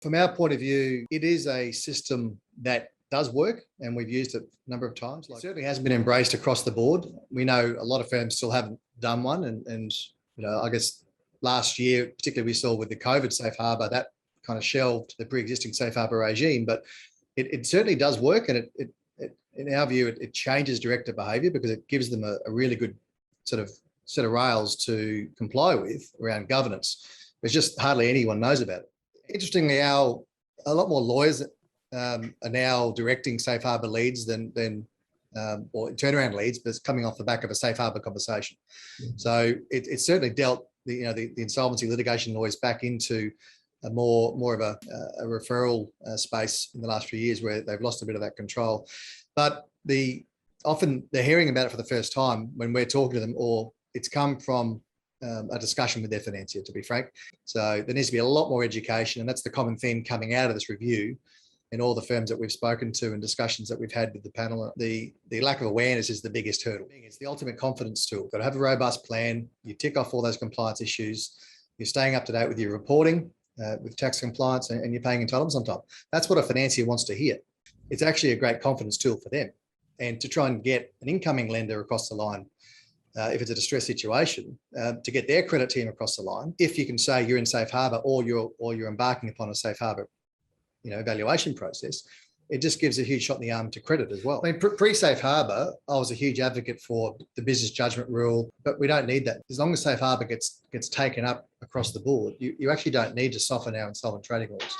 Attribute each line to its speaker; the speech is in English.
Speaker 1: From our point of view, it is a system that does work, and we've used it a number of times. It certainly hasn't been embraced across the board. We know a lot of firms still haven't done one, and I guess last year, particularly we saw with the COVID safe harbour, that kind of shelved the pre-existing safe harbour regime. But it certainly does work, and in our view, it changes director behaviour because it gives them a really good sort of set of rails to comply with around governance. There's just hardly anyone knows about it. Interestingly, a lot more lawyers are now directing safe harbour leads than or turnaround leads, but it's coming off the back of a safe harbour conversation. So it certainly dealt the insolvency litigation lawyers back into a more of a referral space in the last few years, where they've lost a bit of that control. But often they're hearing about it for the first time when we're talking to them, or it's come from a discussion with their financier, to be frank. So there needs to be a lot more education, and that's the common theme coming out of this review in all the firms that we've spoken to and discussions that we've had with the panel. The lack of awareness is the biggest hurdle. It's the ultimate confidence tool. You've got to have a robust plan. You tick off all those compliance issues. You're staying up to date with your reporting, with tax compliance, and you're paying entitlements on time. That's what a financier wants to hear. It's actually a great confidence tool for them. And to try and get an incoming lender across the line, if it's a distressed situation, to get their credit team across the line, if you can say you're in safe harbour or you're embarking upon a safe harbour, evaluation process, it just gives a huge shot in the arm to credit as well. I mean, pre-safe harbour, I was a huge advocate for the business judgment rule, but we don't need that. As long as safe harbour gets taken up across the board, you actually don't need to soften our insolvent trading laws.